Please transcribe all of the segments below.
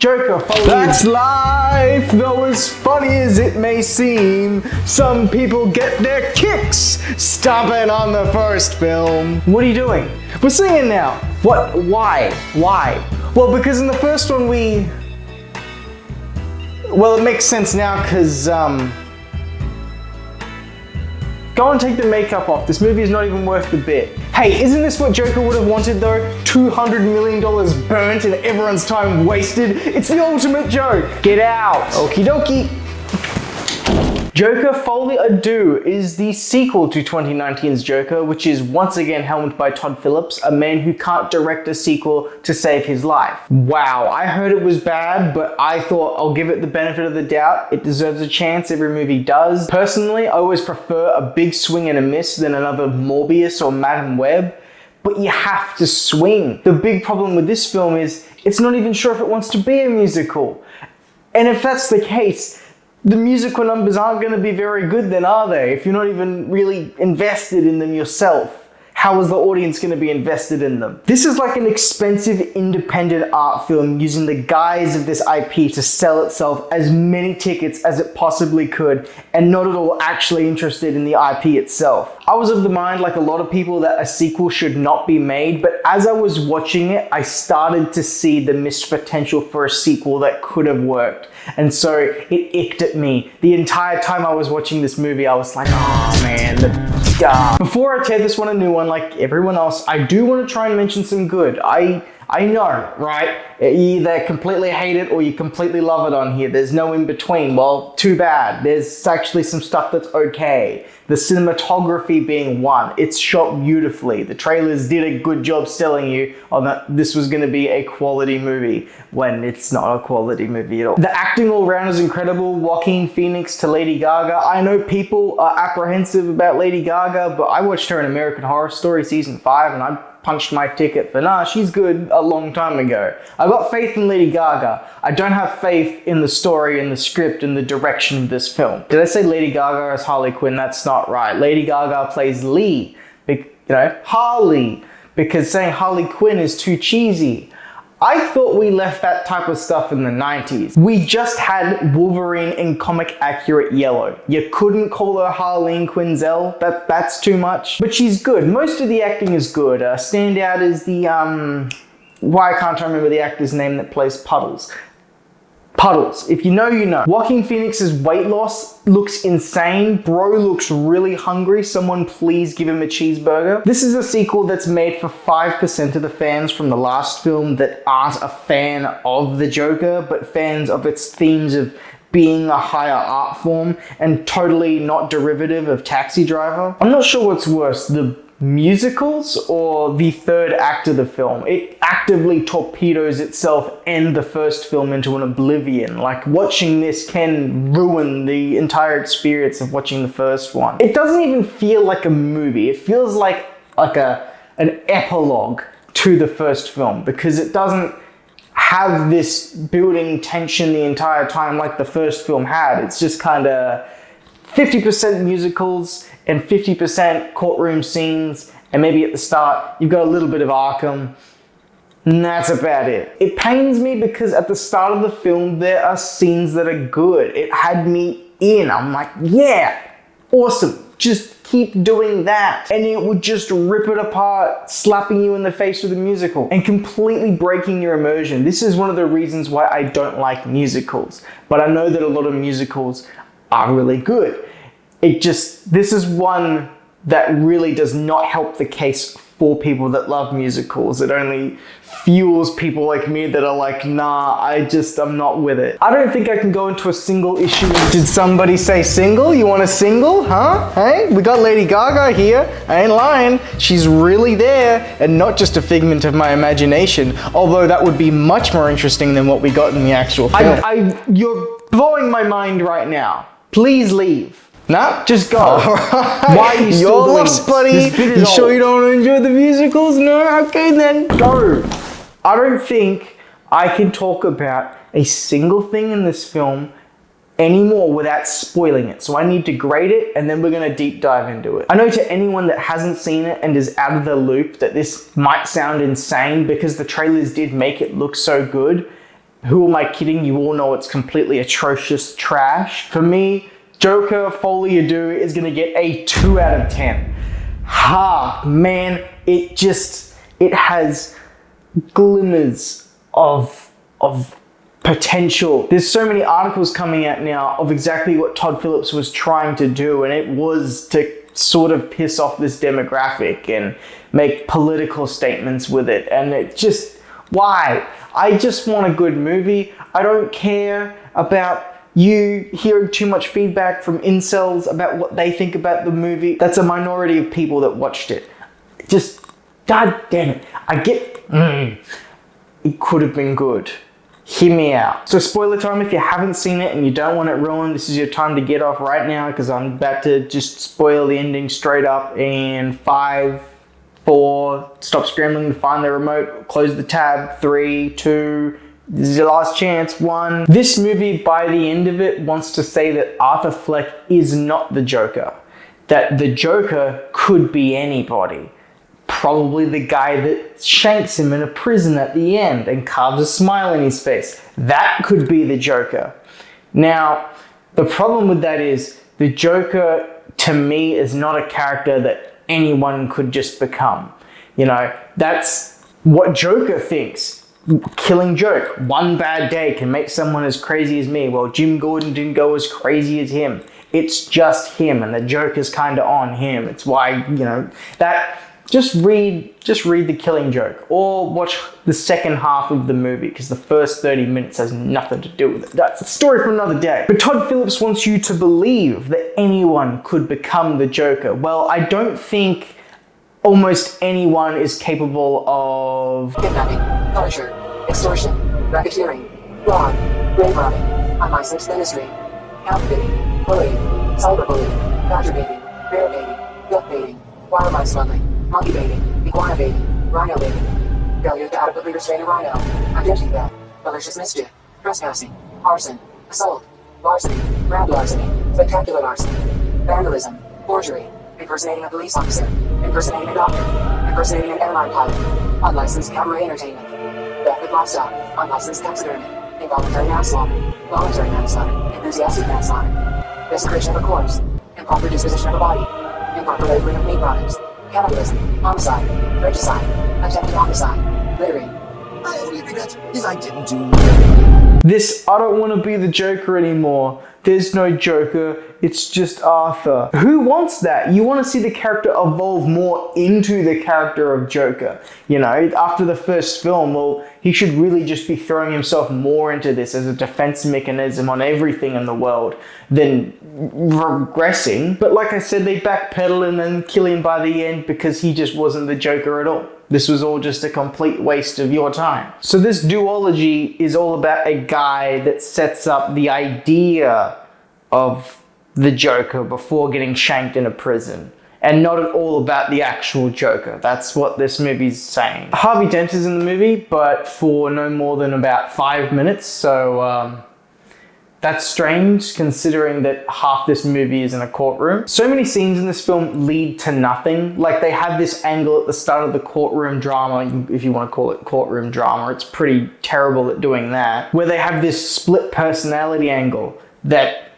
Joker, Folie. That's life, though as funny as it may seem. Some people get their kicks stomping on the first film. What are you doing? We're singing now. What? Why? Why? Well, because in the first one well, it makes sense now because, go and take the makeup off. This movie is not even worth the bit. Hey, isn't this what Joker would have wanted though? $200 million burnt and everyone's time wasted? It's the ultimate joke. Get out. Okie dokie. Joker Folie Deux is the sequel to 2019's Joker, which is once again helmed by Todd Phillips, a man who can't direct a sequel to save his life. Wow, I heard it was bad, but I thought I'll give it the benefit of the doubt. It deserves a chance, every movie does. Personally, I always prefer a big swing and a miss than another Morbius or Madam Web, but you have to swing. The big problem with this film is it's not even sure if it wants to be a musical. And if that's the case, the musical numbers aren't going to be very good then, are they? If you're not even really invested in them yourself, how is the audience going to be invested in them? This is like an expensive independent art film using the guise of this IP to sell itself as many tickets as it possibly could and not at all actually interested in the IP itself. I was of the mind, like a lot of people, that a sequel should not be made, but as I was watching it, I started to see the missed potential for a sequel that could have worked. And so it icked at me. The entire time I was watching this movie, I was like, oh man, Before I tear this one a new one like everyone else, I do want to try and mention some good. I know, right? You either completely hate it or you completely love it on here. There's no in between. Well, too bad. There's actually some stuff that's okay. The cinematography being one. It's shot beautifully. The trailers did a good job selling you on that this was going to be a quality movie when it's not a quality movie at all. The acting all around is incredible. Joaquin Phoenix to Lady Gaga. I know people are apprehensive about Lady Gaga, but I watched her in American Horror Story Season 5 and I punched my ticket for, nah, she's good a long time ago. I got faith in Lady Gaga. I don't have faith in the story and the script and the direction of this film. Did I say Lady Gaga as Harley Quinn? That's not right. Lady Gaga plays Lee, Harley, because saying Harley Quinn is too cheesy. I thought we left that type of stuff in the 90s. We just had Wolverine in comic accurate yellow. You couldn't call her Harleen Quinzel. That's too much. But she's good. Most of the acting is good. Standout is the, why can't I remember the actor's name that plays Puddles? Puddles. If you know, you know. Joaquin Phoenix's weight loss looks insane. Bro looks really hungry. Someone please give him a cheeseburger. This is a sequel that's made for 5% of the fans from the last film that aren't a fan of the Joker, but fans of its themes of being a higher art form and totally not derivative of Taxi Driver. I'm not sure what's worse, the musicals or the third act of the film. It actively torpedoes itself and the first film into an oblivion. Like, watching this can ruin the entire experience of watching the first one. It doesn't even feel like a movie. It feels like an epilogue to the first film because it doesn't have this building tension the entire time like the first film had. It's just kind of 50% musicals and 50% courtroom scenes, and maybe at the start you've got a little bit of Arkham, and that's about it. It pains me because at the start of the film there are scenes that are good. It had me in. I'm like, yeah, awesome, just keep doing that. And it would just rip it apart, slapping you in the face with a musical and completely breaking your immersion. This is one of the reasons why I don't like musicals, but I know that a lot of musicals are really good. This is one that really does not help the case for people that love musicals. It only fuels people like me that are like, nah, I'm not with it. I don't think I can go into a single issue. Did somebody say single? You want a single? Huh? Hey, we got Lady Gaga here. I ain't lying. She's really there and not just a figment of my imagination, although that would be much more interesting than what we got in the actual film. You're blowing my mind right now. Please leave. Nah, just go. Right. Why are you still doing lost, buddy? You sure you don't enjoy the musicals? No? Okay then, go. I don't think I can talk about a single thing in this film anymore without spoiling it. So I need to grade it and then we're going to deep dive into it. I know to anyone that hasn't seen it and is out of the loop that this might sound insane because the trailers did make it look so good. who am I kidding? You all know it's completely atrocious trash. For me, Joker Folie à Deux is gonna get a 2 out of 10. Man, it has glimmers of potential. There's so many articles coming out now of exactly what Todd Phillips was trying to do, and it was to sort of piss off this demographic and make political statements with it. And it just, why? I just want a good movie. I don't care about you hearing too much feedback from incels about what they think about the movie. That's a minority of people that watched it. Just, god damn it. I get, it could have been good. Hear me out. So spoiler time, if you haven't seen it and you don't want it ruined, this is your time to get off right now, because I'm about to just spoil the ending straight up in 5, 4, stop scrambling to find the remote, close the tab, 3, 2, this is your last chance, 1. This movie, by the end of it, wants to say that Arthur Fleck is not the Joker. That the Joker could be anybody. Probably the guy that shanks him in a prison at the end and carves a smile in his face. That could be the Joker. Now, the problem with that is the Joker, to me, is not a character that anyone could just become. You know, that's what Joker thinks. Killing joke. One bad day can make someone as crazy as me. Well, Jim Gordon didn't go as crazy as him. It's just him, and the joke is kind of on him. It's why, you know, that... Just read The Killing Joke, or watch the second half of the movie, because the first 30 minutes has nothing to do with it. That's a story for another day. But Todd Phillips wants you to believe that anyone could become the Joker. Well, I don't think almost anyone is capable of kidnapping, torture, extortion, racketeering, fraud, grave robbing, unlicensed ministry, counterfeiting, bullying, cyberbullying, badger baiting, bear baiting, duck baiting, wildlife smuggling, monkey baiting, iguana baiting, rhino baiting, failure to adequately restrain a rhino, identity theft, malicious mischief, trespassing, arson, assault, larceny, grand larceny, spectacular larceny, vandalism, forgery, impersonating a police officer, impersonating a doctor, impersonating an airline pilot, unlicensed cabaret entertainment, theft of livestock, unlicensed taxidermy, involuntary manslaughter, voluntary manslaughter, enthusiastic manslaughter, desecration of a corpse, improper disposition of a body, improper labeling of meat products, cannibalism, homicide, regicide, attempted homicide, littering. My only regret is I didn't do this. I don't want to be the Joker anymore. There's no Joker, it's just Arthur. Who wants that? You want to see the character evolve more into the character of Joker. You know, after the first film, well, he should really just be throwing himself more into this as a defense mechanism on everything in the world than regressing. But like I said, they backpedal and then kill him by the end because he just wasn't the Joker at all. This was all just a complete waste of your time. So this duology is all about a guy that sets up the idea of the Joker before getting shanked in a prison, and not at all about the actual Joker. That's what this movie's saying. Harvey Dent is in the movie, but for no more than about 5 minutes, so that's strange considering that half this movie is in a courtroom. So many scenes in this film lead to nothing. Like, they have this angle at the start of the courtroom drama, if you want to call it courtroom drama. It's pretty terrible at doing that. Where they have this split personality angle that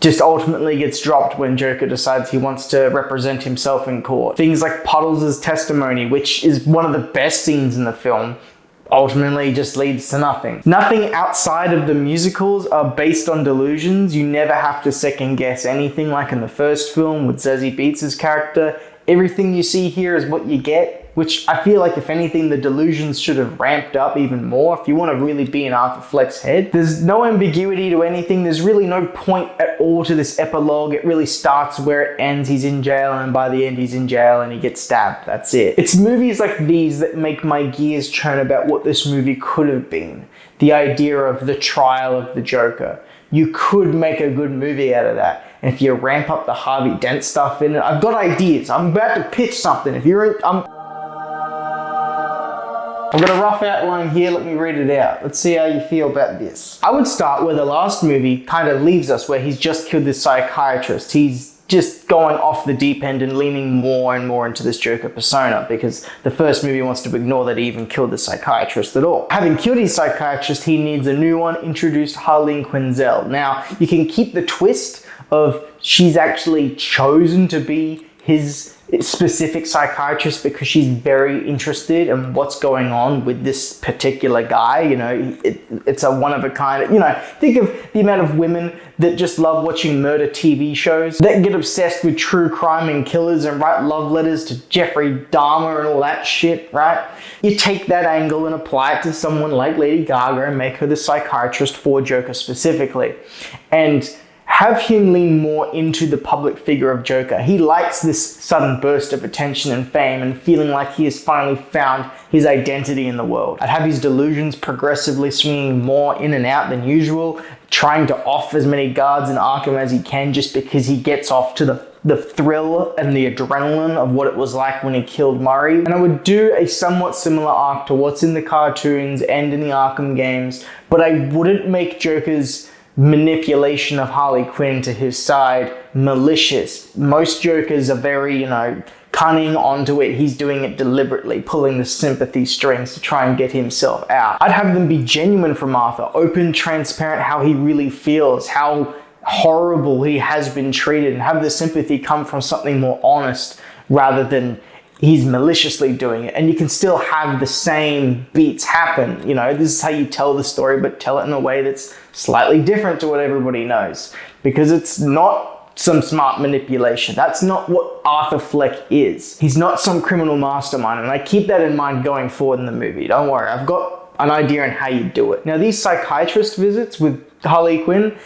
just ultimately gets dropped when Joker decides he wants to represent himself in court. Things like Puddles' testimony, which is one of the best scenes in the film, ultimately just leads to nothing. Nothing outside of the musicals are based on delusions. You never have to second guess anything like in the first film with Zazie Beetz' character. Everything you see here is what you get, which I feel like if anything, the delusions should have ramped up even more if you want to really be in Arthur Fleck's head. There's no ambiguity to anything. There's really no point at all to this epilogue. It really starts where it ends. He's in jail, and by the end he's in jail and he gets stabbed. That's it. It's movies like these that make my gears churn about what this movie could have been. The idea of the trial of the Joker. You could make a good movie out of that. And if you ramp up the Harvey Dent stuff in it, I've got ideas. I'm about to pitch something. If you're I've got a rough outline here, let me read it out. Let's see how you feel about this. I would start where the last movie kind of leaves us, where he's just killed this psychiatrist. He's just going off the deep end and leaning more and more into this Joker persona, because the first movie wants to ignore that he even killed the psychiatrist at all. Having killed his psychiatrist, he needs a new one, introduced Harleen Quinzel. Now, you can keep the twist of she's actually chosen to be his specific psychiatrist because she's very interested in what's going on with this particular guy. You know, it's a one of a kind. You know, think of the amount of women that just love watching murder TV shows, that get obsessed with true crime and killers and write love letters to Jeffrey Dahmer and all that shit, right? You take that angle and apply it to someone like Lady Gaga and make her the psychiatrist for Joker specifically. And have him lean more into the public figure of Joker. He likes this sudden burst of attention and fame and feeling like he has finally found his identity in the world. I'd have his delusions progressively swinging more in and out than usual, trying to off as many guards in Arkham as he can just because he gets off to the thrill and the adrenaline of what it was like when he killed Murray. And I would do a somewhat similar arc to what's in the cartoons and in the Arkham games, but I wouldn't make Joker's manipulation of Harley Quinn to his side malicious. Most Jokers are very, cunning onto it. He's doing it deliberately, pulling the sympathy strings to try and get himself out. I'd have them be genuine from Arthur, open, transparent, how he really feels, how horrible he has been treated, and have the sympathy come from something more honest rather than he's maliciously doing it. And you can still have the same beats happen. This is how you tell the story, but tell it in a way that's slightly different to what everybody knows, because it's not some smart manipulation. That's not what Arthur Fleck is. He's not some criminal mastermind, and I keep that in mind going forward in the movie. Don't worry, I've got an idea on how you do it. Now, these psychiatrist visits with Harley Quinn,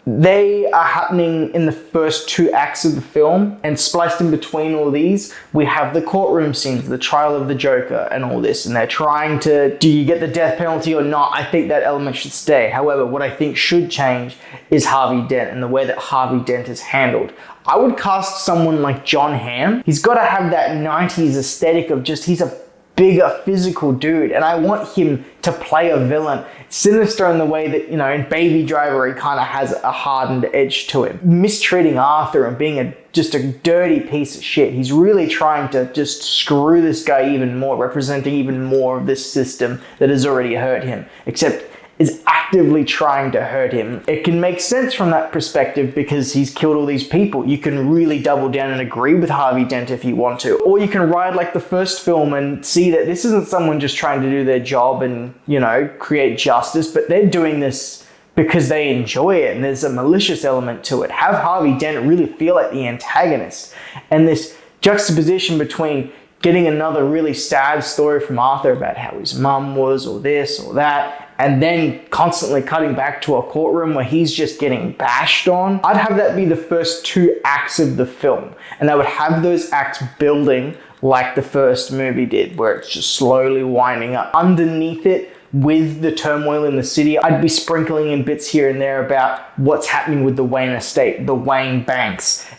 they are happening in the first 2 acts of the film, and spliced in between all these, we have the courtroom scenes, the trial of the Joker and all this, and they're trying to, do you get the death penalty or not? I think that element should stay. However, what I think should change is Harvey Dent and the way that Harvey Dent is handled. I would cast someone like John Hamm. He's got to have that 90s aesthetic of just, he's a bigger physical dude, and I want him to play a villain. Sinister in the way that, in Baby Driver, he kind of has a hardened edge to him. Mistreating Arthur and being just a dirty piece of shit. He's really trying to just screw this guy even more, representing even more of this system that has already hurt him, except is actively trying to hurt him. It can make sense from that perspective because he's killed all these people. You can really double down and agree with Harvey Dent if you want to. Or you can ride like the first film and see that this isn't someone just trying to do their job and, create justice, but they're doing this because they enjoy it and there's a malicious element to it. Have Harvey Dent really feel like the antagonist. And this juxtaposition between getting another really sad story from Arthur about how his mum was or this or that, and then constantly cutting back to a courtroom where he's just getting bashed on. I'd have that be the first 2 acts of the film. And I would have those acts building like the first movie did, where it's just slowly winding up. Underneath it, with the turmoil in the city, I'd be sprinkling in bits here and there about what's happening with the Wayne estate, the Wayne banks.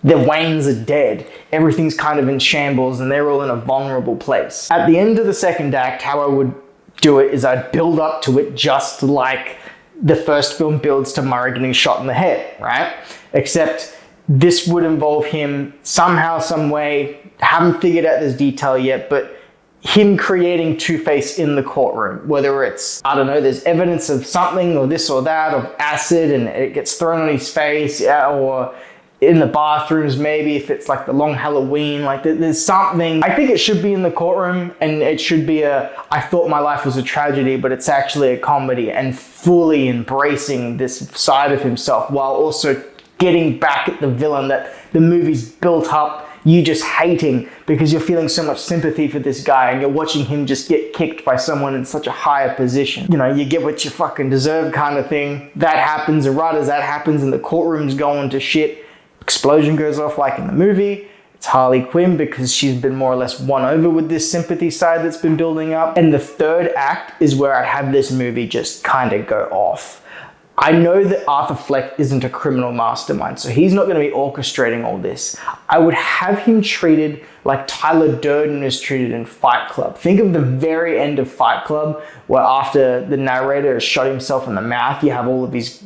The Waynes are dead. Everything's kind of in shambles and they're all in a vulnerable place. At the end of the second act, how I would do it is I'd build up to it just like the first film builds to Murray getting shot in the head, right? Except this would involve him somehow, some way, haven't figured out this detail yet, but him creating Two-Face in the courtroom, whether it's, I don't know, there's evidence of something or this or that, of acid, and it gets thrown on his face, or in the bathrooms, maybe if it's like the long Halloween, like there's something. I think it should be in the courtroom, and it should be I thought my life was a tragedy, but it's actually a comedy, and fully embracing this side of himself while also getting back at the villain that the movie's built up you just hating because you're feeling so much sympathy for this guy and you're watching him just get kicked by someone in such a higher position. You get what you fucking deserve kind of thing. That happens, and right as that happens and the courtroom's going to shit, explosion goes off like in the movie. It's Harley Quinn because she's been more or less won over with this sympathy side that's been building up. And the third act is where I'd have this movie just kind of go off. I know that Arthur Fleck isn't a criminal mastermind, so he's not going to be orchestrating all this. I would have him treated like Tyler Durden is treated in Fight Club. Think of the very end of Fight Club, where after the narrator has shot himself in the mouth, you have all of his,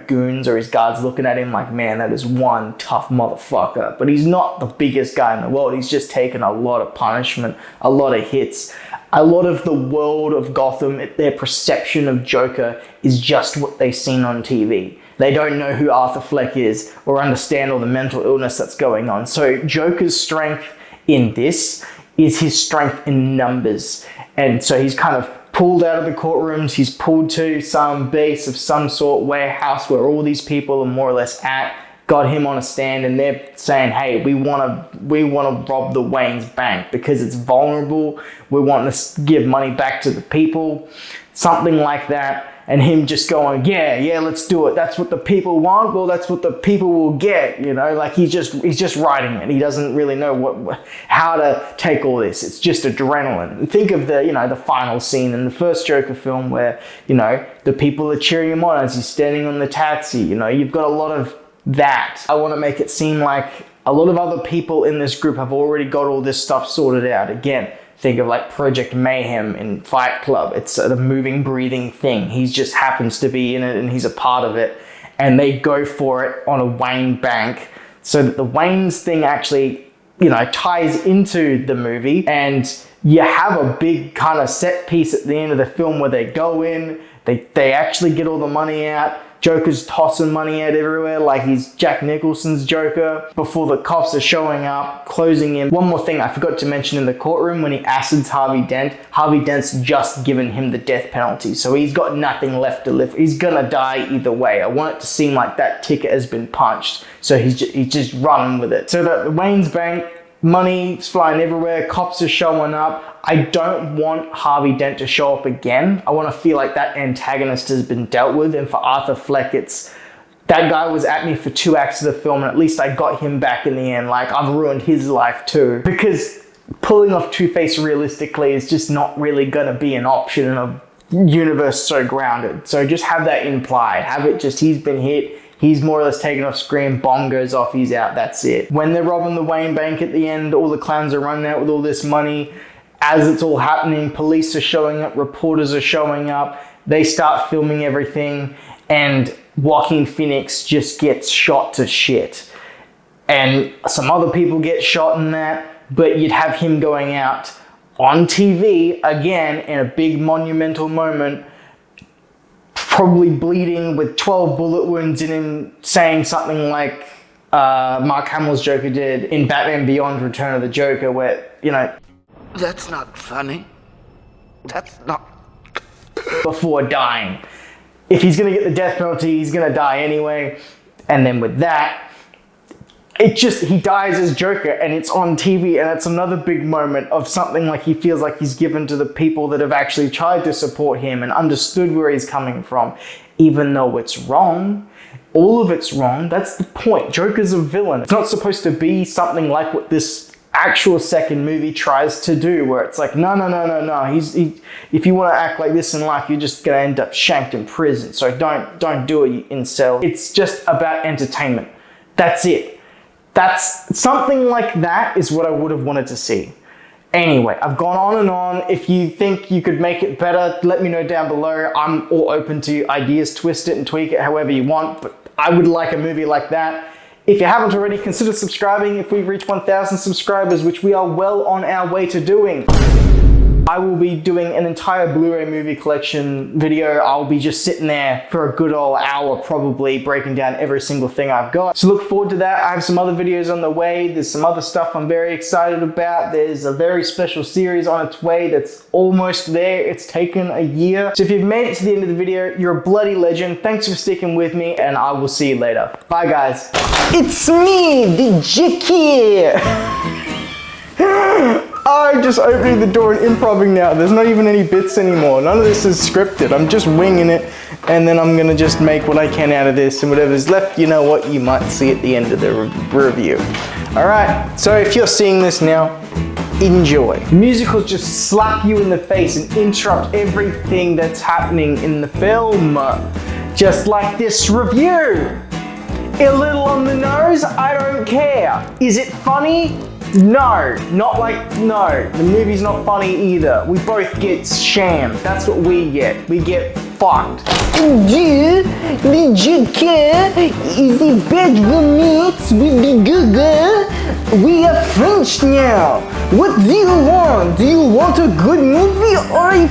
goons or his guards looking at him like, man, that is one tough motherfucker. But he's not the biggest guy in the world. He's just taken a lot of punishment, a lot of hits. A lot of the world of Gotham, their perception of Joker is just what they've seen on TV. They don't know who Arthur Fleck is or understand all the mental illness that's going on. So Joker's strength in this is his strength in numbers. And so he's kind of pulled out of the courtrooms, he's pulled to some base of some sort, warehouse where all these people are more or less at, got him on a stand, and they're saying, hey, we want to rob the Wayne's bank because it's vulnerable. We want to give money back to the people, something like that. And him just going, yeah, let's do it. That's what the people want. Well, that's what the people will get. Like he's just writing it. He doesn't really know how to take all this. It's just adrenaline. Think of the final scene in the first Joker film where the people are cheering him on as he's standing on the taxi. You've got a lot of that. I want to make it seem like a lot of other people in this group have already got all this stuff sorted out. Again, think of like Project Mayhem in Fight Club. It's a moving, breathing thing. He just happens to be in it and he's a part of it. And they go for it on a Wayne bank so that the Wayne's thing actually, ties into the movie. And you have a big kind of set piece at the end of the film where they go in, they actually get all the money out. Joker's tossing money out everywhere like he's Jack Nicholson's Joker before the cops are showing up, closing in. One more thing I forgot to mention in the courtroom, when he acids Harvey Dent's just given him the death penalty. So he's got nothing left to live. He's gonna die either way. I want it to seem like that ticket has been punched. So he's just running with it. So that Wayne's bank, money's flying everywhere, cops are showing up. I don't want Harvey Dent to show up again. I want to feel like that antagonist has been dealt with. And for Arthur Fleck, it's that guy was at me for 2 acts of the film, and at least I got him back in the end. Like, I've ruined his life too. Because pulling off Two-Face realistically is just not really going to be an option in a universe so grounded. So just have that implied. Have it just, he's been hit. He's more or less taken off screen, bomb goes off, he's out, that's it. When they're robbing the Wayne bank at the end, all the clowns are running out with all this money. As it's all happening, police are showing up, reporters are showing up, they start filming everything, and Joaquin Phoenix just gets shot to shit. And some other people get shot in that, but you'd have him going out on TV, again, in a big monumental moment, probably bleeding with 12 bullet wounds in him, saying something like Mark Hamill's Joker did in Batman Beyond Return of the Joker, where, That's not funny. That's not... before dying. If he's going to get the death penalty, he's going to die anyway. And then with that, he dies as Joker, and it's on TV, and it's another big moment of something like he feels like he's given to the people that have actually tried to support him and understood where he's coming from, even though it's wrong. All of it's wrong. That's the point. Joker's a villain. It's not supposed to be something like what this actual second movie tries to do, where it's like, no. If you want to act like this in life, you're just going to end up shanked in prison. So don't do it, you incel. It's just about entertainment. That's it. That's something like that is what I would have wanted to see. Anyway, I've gone on and on. If you think you could make it better, let me know down below. I'm all open to ideas. Twist it and tweak it however you want, but I would like a movie like that. If you haven't already, consider subscribing if we reach 1,000 subscribers, which we are well on our way to doing. I will be doing an entire Blu-ray movie collection video. I'll be just sitting there for a good old hour, probably breaking down every single thing I've got. So look forward to that. I have some other videos on the way. There's some other stuff I'm very excited about. There's a very special series on its way that's almost there. It's taken a year. So if you've made it to the end of the video, you're a bloody legend. Thanks for sticking with me, and I will see you later. Bye, guys. It's me, the Jicky. I'm just opening the door and improvising now. There's not even any bits anymore. None of this is scripted. I'm just winging it, and then I'm gonna just make what I can out of this, and whatever's left, you know what, you might see at the end of the review. All right, so if you're seeing this now, enjoy. Musicals just slap you in the face and interrupt everything that's happening in the film. Just like this review. A little on the nose, I don't care. Is it funny? No, no. The movie's not funny either. We both get shammed. That's what we get. We get fucked. Dieu, did you care? Is it bad romance with the gaga? We are French now. What do you want? Do you want a good movie or a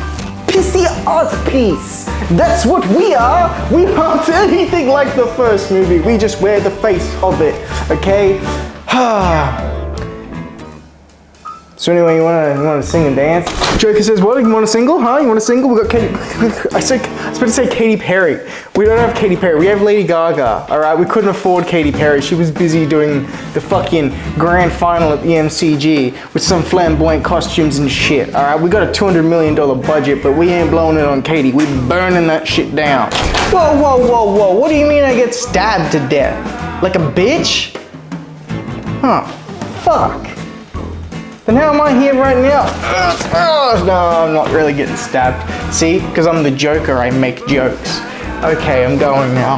pissy art piece? That's what we are. We aren't anything like the first movie. We just wear the face of it, okay? So anyway, you wanna sing and dance? Joker says, what? You want a single? Huh? You want a single? We got Katy. I was about to say Katy Perry. We don't have Katy Perry. We have Lady Gaga. All right, we couldn't afford Katy Perry. She was busy doing the fucking grand final at the MCG with some flamboyant costumes and shit. All right, we got a $200 million budget, but we ain't blowing it on Katy. We burning that shit down. Whoa, whoa, whoa, whoa! What do you mean I get stabbed to death? Like a bitch? Huh? Fuck. Then how am I here right now? No, I'm not really getting stabbed. See, because I'm the Joker, I make jokes. Okay, I'm going now.